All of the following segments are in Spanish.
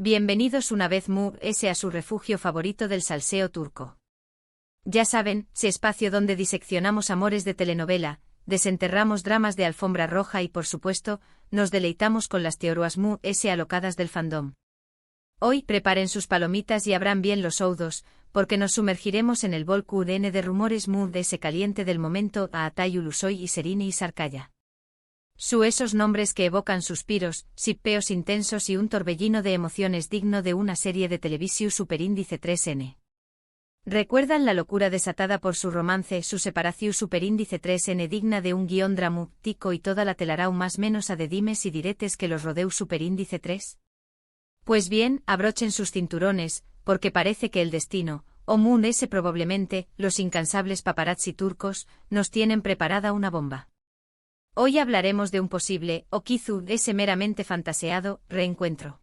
Bienvenidos una vez más a su refugio favorito del salseo turco. Ya saben, ese espacio donde diseccionamos amores de telenovela, desenterramos dramas de alfombra roja y por supuesto, nos deleitamos con las teorías alocadas del fandom. Hoy preparen sus palomitas y abran bien los oídos, porque nos sumergiremos en el volcán de rumores caliente del momento a Atay Ulusoy y Serine y Sarkaya. Esos nombres que evocan suspiros, sippeos intensos y un torbellino de emociones digno de una serie de televisión superíndice 3N. ¿Recuerdan la locura desatada por su romance, su separación superíndice 3N digna de un guión dramático y toda la telarau más menos a de dimes y diretes que los rodeu superíndice 3? Pues bien, abrochen sus cinturones, porque parece que el destino, o probablemente, los incansables paparazzi turcos, nos tienen preparada una bomba. Hoy hablaremos de un posible, o quizá meramente fantaseado, reencuentro.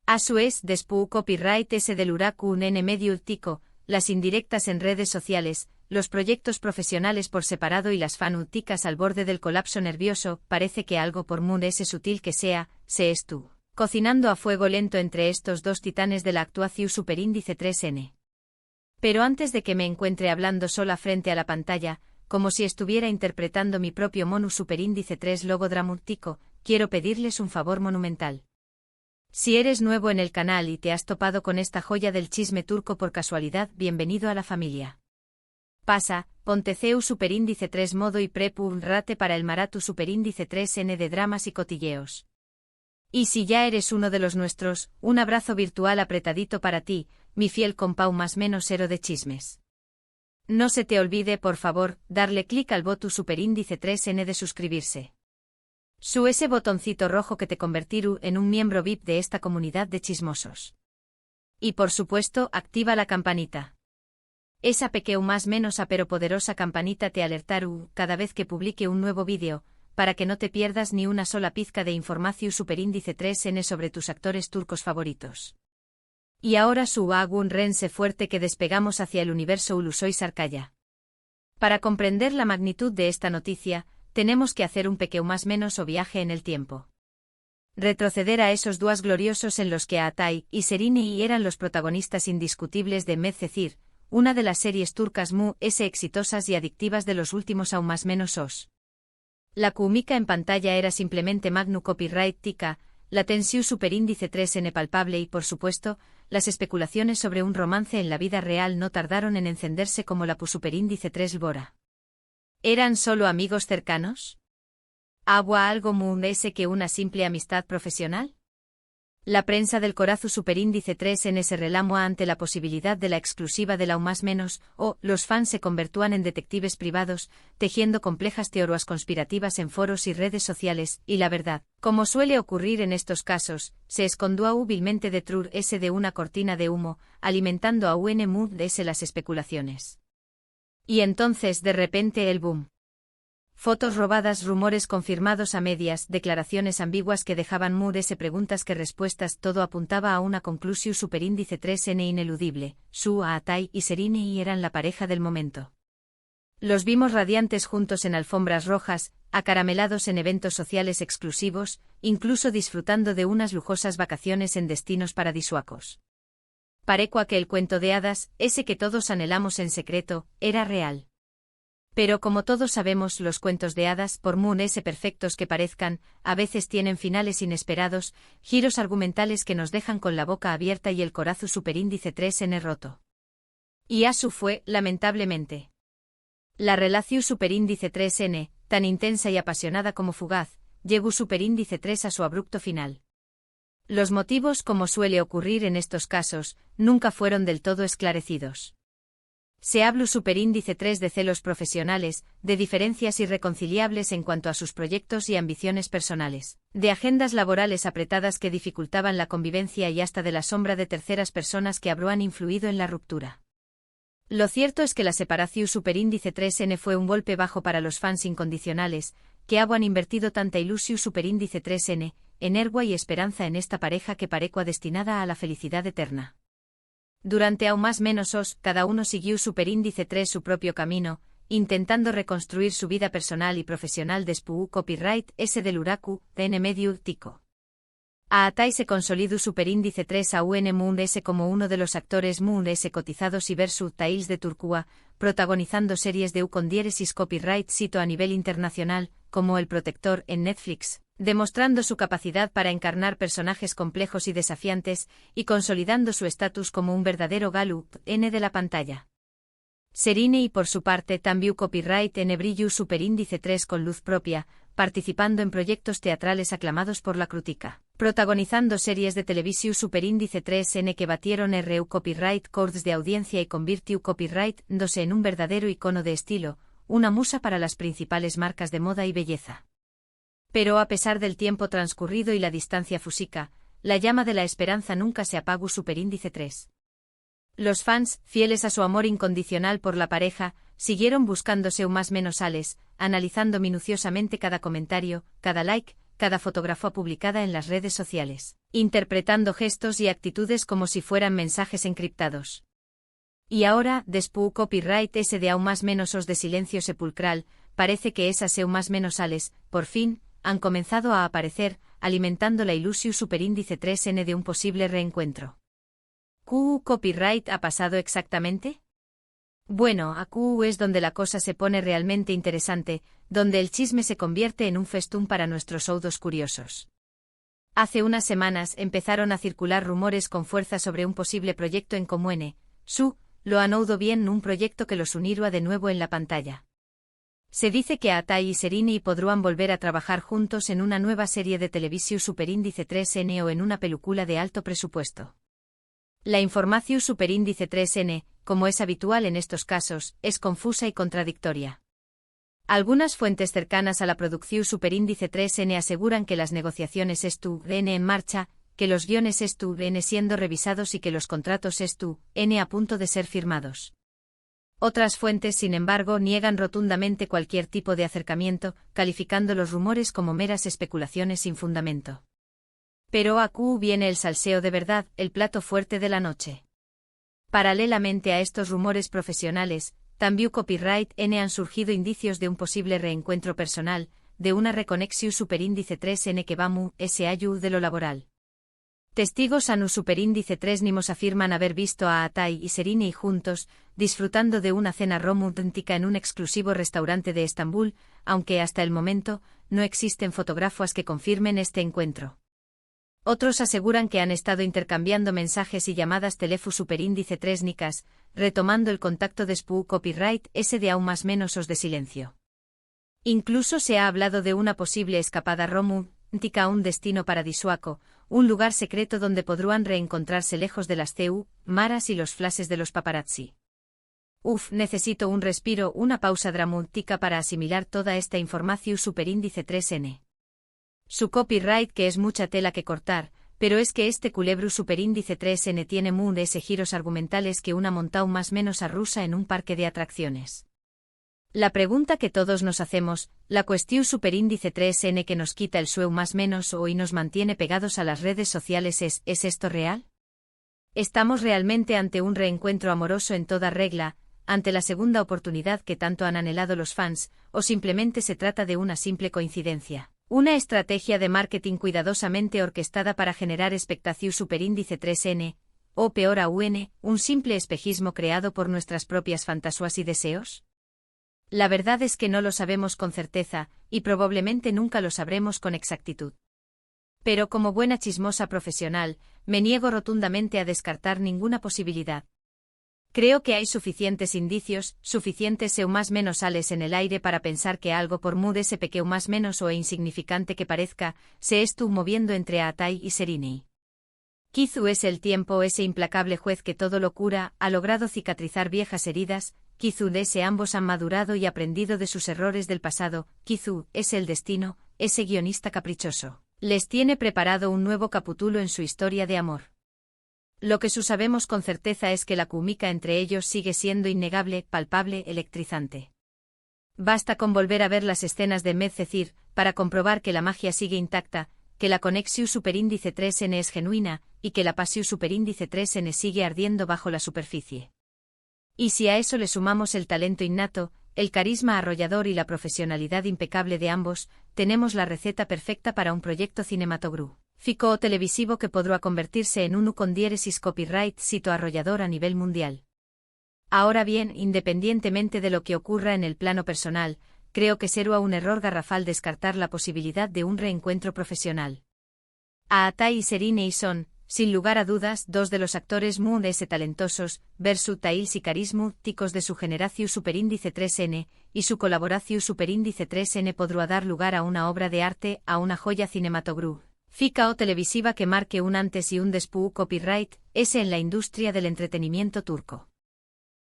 A su vez, después copyright del huracán en medio tico, las indirectas en redes sociales, los proyectos profesionales por separado y las fanuticas al borde del colapso nervioso, parece que algo por sutil que sea, se estuvo cocinando a fuego lento entre estos dos titanes de la actuación superíndice 3N. Pero antes de que me encuentre hablando sola frente a la pantalla, como si estuviera interpretando mi propio mono superíndice 3 logo dramático, quiero pedirles un favor monumental. Si eres nuevo en el canal y te has topado con esta joya del chisme turco por casualidad, bienvenido a la familia. Pasa, ponte CEU superíndice 3 modo y prep un rate para el maratu superíndice 3N de dramas y cotilleos. Y si ya eres uno de los nuestros, un abrazo virtual apretadito para ti, mi fiel compau más menos cero de chismes. No se te olvide, por favor, darle clic al botón superíndice 3N de suscribirse. Ese botoncito rojo que te convertirá en un miembro VIP de esta comunidad de chismosos. Y por supuesto, activa la campanita. Esa pequeña más menos pero poderosa campanita te alertará cada vez que publique un nuevo vídeo, para que no te pierdas ni una sola pizca de información superíndice 3N sobre tus actores turcos favoritos. Y ahora hago un rense fuerte que despegamos hacia el universo Ulusoy Sarkaya. Para comprender la magnitud de esta noticia, tenemos que hacer un pequeño más menos o viaje en el tiempo. Retroceder a esos días gloriosos en los que Atay y Serine eran los protagonistas indiscutibles de Medcezir, una de las series turcas exitosas y adictivas de los últimos aún más menos os. La química en pantalla era simplemente magnu copyright tica, la tensión superíndice 3N palpable y por supuesto, las especulaciones sobre un romance en la vida real no tardaron en encenderse como la superíndice 3 Bora. ¿Eran solo amigos cercanos? ¿Agua algo que una simple amistad profesional? La prensa del corazu superíndice 3N se relamó ante la posibilidad de la exclusiva de la más menos, o los fans se convertían en detectives privados, tejiendo complejas teorías conspirativas en foros y redes sociales, y la verdad, como suele ocurrir en estos casos, se escondió hábilmente detrás de una cortina de humo, alimentando a las especulaciones. Y entonces de repente el boom. Fotos robadas, rumores confirmados a medias, declaraciones ambiguas que dejaban preguntas que respuestas, todo apuntaba a una conclusión superíndice 3N ineludible. Atay y Serine eran la pareja del momento. Los vimos radiantes juntos en alfombras rojas, acaramelados en eventos sociales exclusivos, incluso disfrutando de unas lujosas vacaciones en destinos paradisuacos. Parecua que el cuento de hadas, ese que todos anhelamos en secreto, era real. Pero como todos sabemos, los cuentos de hadas, por perfectos que parezcan, a veces tienen finales inesperados, giros argumentales que nos dejan con la boca abierta y el corazu superíndice 3N roto. Y así fue, lamentablemente. La relación superíndice 3N, tan intensa y apasionada como fugaz, llegó superíndice 3 a su abrupto final. Los motivos, como suele ocurrir en estos casos, nunca fueron del todo esclarecidos. Se habló superíndice 3 de celos profesionales, de diferencias irreconciliables en cuanto a sus proyectos y ambiciones personales, de agendas laborales apretadas que dificultaban la convivencia y hasta de la sombra de terceras personas que habrían influido en la ruptura. Lo cierto es que la separación superíndice 3N fue un golpe bajo para los fans incondicionales, que habían invertido tanta ilusión superíndice 3N, energua y esperanza en esta pareja que parecua destinada a la felicidad eterna. Durante aún más menos cada uno siguió superíndice 3 su propio camino, intentando reconstruir su vida personal y profesional después copyright del huracán en medio tico. A Atai se consolidó superíndice 3 a UN Moon S como uno de los actores Moon S cotizados y versus Tales de Turcua, protagonizando series de U con diéresis copyright cito a nivel internacional, como El Protector en Netflix, demostrando su capacidad para encarnar personajes complejos y desafiantes, y consolidando su estatus como un verdadero Gallup N de la pantalla. Serine y por su parte también copyright en Brillo superíndice 3 con luz propia, participando en proyectos teatrales aclamados por la crítica, protagonizando series de televisión superíndice 3N que batieron RU copyright codes de audiencia y convirtió copyright dándose en un verdadero icono de estilo, una musa para las principales marcas de moda y belleza. Pero a pesar del tiempo transcurrido y la distancia física, la llama de la esperanza nunca se apagó superíndice 3. Los fans, fieles a su amor incondicional por la pareja, siguieron buscándose más menos ales, analizando minuciosamente cada comentario, cada like, cada fotografía publicada en las redes sociales, interpretando gestos y actitudes como si fueran mensajes encriptados. Y ahora, después copyright ese de aún más menos os de silencio sepulcral, parece que esas seu más menos ales, por fin, han comenzado a aparecer, alimentando la ilusión superíndice 3N de un posible reencuentro. ¿Qué copyright ha pasado exactamente? Bueno, aquí es donde la cosa se pone realmente interesante, donde el chisme se convierte en un festún para nuestros oídos curiosos. Hace unas semanas empezaron a circular rumores con fuerza sobre un posible proyecto en común. Lo han oído bien, un proyecto que los unirá de nuevo en la pantalla. Se dice que Atai y Serine podrán volver a trabajar juntos en una nueva serie de televisión superíndice 3N o en una película de alto presupuesto. La información superíndice 3N, como es habitual en estos casos, es confusa y contradictoria. Algunas fuentes cercanas a la producción superíndice 3N aseguran que las negociaciones están en marcha, que los guiones están siendo revisados y que los contratos están a punto de ser firmados. Otras fuentes, sin embargo, niegan rotundamente cualquier tipo de acercamiento, calificando los rumores como meras especulaciones sin fundamento. Pero aquí viene el salseo de verdad, el plato fuerte de la noche. Paralelamente a estos rumores profesionales, también copyright N han surgido indicios de un posible reencuentro personal, de una reconexión superíndice 3N que vamos de lo laboral. Testigos anu superíndice 3 nimos afirman haber visto a Atai y Serine y juntos, disfrutando de una cena romántica en un exclusivo restaurante de Estambul, aunque hasta el momento, no existen fotografías que confirmen este encuentro. Otros aseguran que han estado intercambiando mensajes y llamadas teléfono superíndice 3 nicas, retomando el contacto después copyright ese de aún más menos os de silencio. Incluso se ha hablado de una posible escapada romántica a un destino paradisuaco, un lugar secreto donde podrán reencontrarse lejos de las maras y los flashes de los paparazzi. Necesito un respiro, una pausa dramática para asimilar toda esta información superíndice 3N. Su copyright que es mucha tela que cortar, pero es que este culebro superíndice 3N tiene ese giros argumentales que una montao más menos arrusa en un parque de atracciones. La pregunta que todos nos hacemos, la cuestión superíndice 3N que nos quita el sueño más menos o y nos mantiene pegados a las redes sociales ¿es esto real? ¿Estamos realmente ante un reencuentro amoroso en toda regla, ante la segunda oportunidad que tanto han anhelado los fans, o simplemente se trata de una simple coincidencia? Una estrategia de marketing cuidadosamente orquestada para generar expectación superíndice 3N, o peor aún, un simple espejismo creado por nuestras propias fantasías y deseos. La verdad es que no lo sabemos con certeza, y probablemente nunca lo sabremos con exactitud. Pero como buena chismosa profesional, me niego rotundamente a descartar ninguna posibilidad. Creo que hay suficientes indicios, suficientes más menos ales en el aire para pensar que algo por ese pequeño más menos o insignificante que parezca, se estuvo moviendo entre Atai y Serine. Quizú es el tiempo ese implacable juez que todo lo cura, ha logrado cicatrizar viejas heridas, quizú ese ambos han madurado y aprendido de sus errores del pasado, quizú es el destino, ese guionista caprichoso. Les tiene preparado un nuevo capítulo en su historia de amor. Lo que sabemos con certeza es que la química entre ellos sigue siendo innegable, palpable, electrizante. Basta con volver a ver las escenas de Medcezir, para comprobar que la magia sigue intacta, que la conexión superíndice 3N es genuina, y que la pasión superíndice 3N sigue ardiendo bajo la superficie. Y si a eso le sumamos el talento innato, el carisma arrollador y la profesionalidad impecable de ambos, tenemos la receta perfecta para un proyecto cinematográfico. fico televisivo que podrá convertirse en uno con diéresis copyright sito arrollador a nivel mundial. Ahora bien, independientemente de lo que ocurra en el plano personal, creo que será un error garrafal descartar la posibilidad de un reencuentro profesional. Aatai y Serinei son, sin lugar a dudas, dos de los actores muy talentosos, versatiles y carismáticos de su generación superíndice 3N, y su colaboración superíndice 3N podrá dar lugar a una obra de arte, a una joya cinematográfica o televisiva que marque un antes y un después copyright, ese en la industria del entretenimiento turco.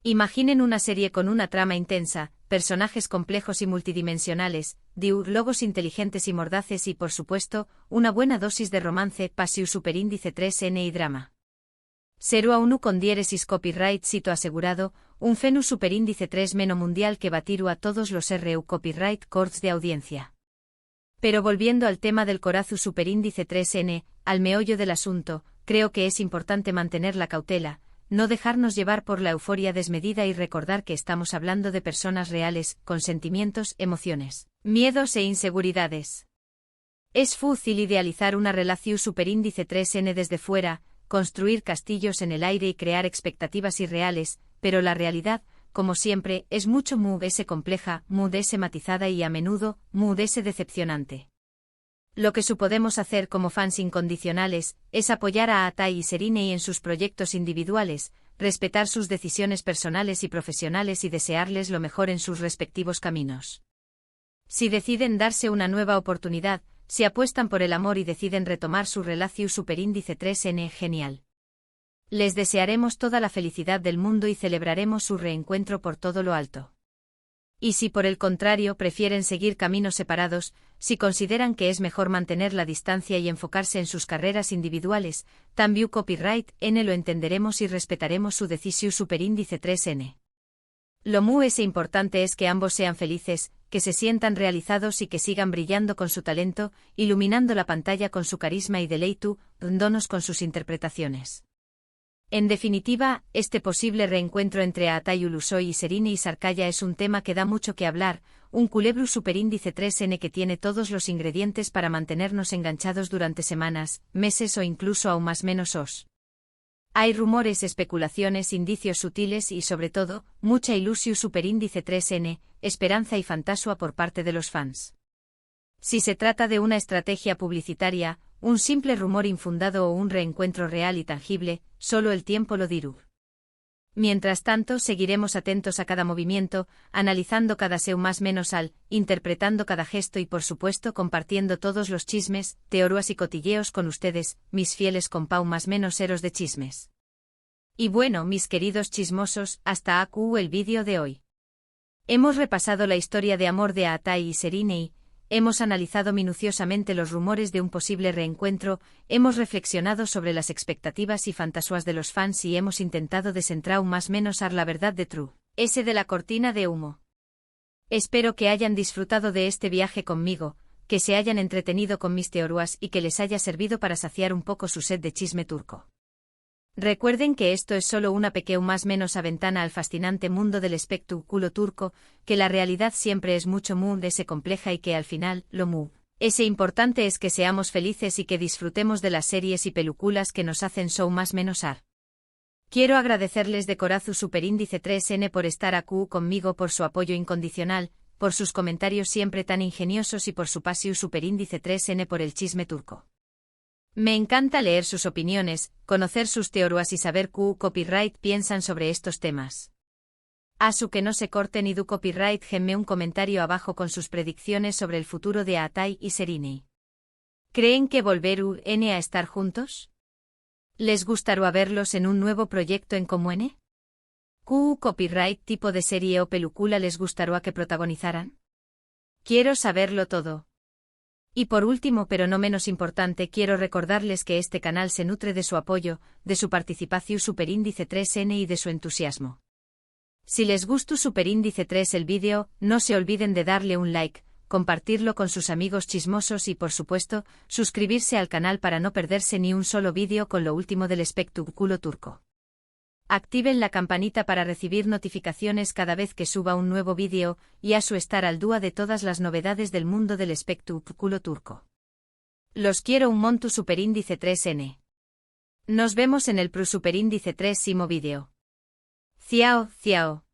Imaginen una serie con una trama intensa, personajes complejos y multidimensionales, diálogos inteligentes y mordaces y, por supuesto, una buena dosis de romance, pasión superíndice 3N y drama. Será uno con diéresis copyright sito asegurado, un fenus superíndice 3 meno mundial que batiru a todos los RU copyright courts de audiencia. Pero volviendo al tema del corazu superíndice 3N, al meollo del asunto, creo que es importante mantener la cautela, no dejarnos llevar por la euforia desmedida y recordar que estamos hablando de personas reales, con sentimientos, emociones, miedos e inseguridades. Es fácil idealizar una relación superíndice 3N desde fuera, construir castillos en el aire y crear expectativas irreales, pero la realidad, como siempre, es mucho compleja, matizada y a menudo, decepcionante. Lo que podemos hacer como fans incondicionales es apoyar a Aatai y Serinei en sus proyectos individuales, respetar sus decisiones personales y profesionales y desearles lo mejor en sus respectivos caminos. Si deciden darse una nueva oportunidad, si apuestan por el amor y deciden retomar su relación superíndice 3N, genial. Les desearemos toda la felicidad del mundo y celebraremos su reencuentro por todo lo alto. Y si por el contrario prefieren seguir caminos separados, si consideran que es mejor mantener la distancia y enfocarse en sus carreras individuales, también copyright N lo entenderemos y respetaremos su decisión superíndice 3N. Lo más importante es que ambos sean felices, que se sientan realizados y que sigan brillando con su talento, iluminando la pantalla con su carisma y deleitándonos con sus interpretaciones. En definitiva, este posible reencuentro entre Aatai Ulusoy y Serinei y Sarkaya es un tema que da mucho que hablar, un culebro superíndice 3N que tiene todos los ingredientes para mantenernos enganchados durante semanas, meses o incluso aún más menos os. Hay rumores, especulaciones, indicios sutiles y, sobre todo, mucha ilusión superíndice 3N, esperanza y fantasía por parte de los fans. Si se trata de una estrategia publicitaria, un simple rumor infundado o un reencuentro real y tangible, solo el tiempo lo dirá. Mientras tanto, seguiremos atentos a cada movimiento, analizando cada seu más menos al, interpretando cada gesto y por supuesto compartiendo todos los chismes, teorías y cotilleos con ustedes, mis fieles compau más menos eros de chismes. Y bueno, mis queridos chismosos, hasta aquí el vídeo de hoy. Hemos repasado la historia de amor de Aatai y Serinei. Hemos analizado minuciosamente los rumores de un posible reencuentro, hemos reflexionado sobre las expectativas y fantasías de los fans y hemos intentado desentrar más menos la verdad de True, ese de la cortina de humo. Espero que hayan disfrutado de este viaje conmigo, que se hayan entretenido con mis teorías y que les haya servido para saciar un poco su sed de chisme turco. Recuerden que esto es solo una pequeña más menos ventana al fascinante mundo del espectáculo turco, que la realidad siempre es mucho compleja y que al final, lo ese importante es que seamos felices y que disfrutemos de las series y películas que nos hacen show más menos ar. Quiero agradecerles de corazón superíndice 3N por estar aquí conmigo, por su apoyo incondicional, por sus comentarios siempre tan ingeniosos y por su pasión superíndice 3N por el chisme turco. Me encanta leer sus opiniones, conocer sus teorías y saber qué copyright piensan sobre estos temas. A su que no se corten y du copyright, genme un comentario abajo con sus predicciones sobre el futuro de Aatai y Serinei. ¿Creen que volverán a estar juntos? ¿Les gustará verlos en un nuevo proyecto en común? ¿Qué copyright tipo de serie o película les gustará que protagonizaran? Quiero saberlo todo. Y por último pero no menos importante, quiero recordarles que este canal se nutre de su apoyo, de su participación superíndice 3N y de su entusiasmo. Si les gustó superíndice 3 el vídeo, no se olviden de darle un like, compartirlo con sus amigos chismosos y por supuesto, suscribirse al canal para no perderse ni un solo vídeo con lo último del espectáculo turco. Activen la campanita para recibir notificaciones cada vez que suba un nuevo vídeo, y a su estar al día de todas las novedades del mundo del espectáculo turco. Los quiero un montu superíndice 3N. Nos vemos en el Pro Superíndice 3 Simo Video. Ciao, ciao.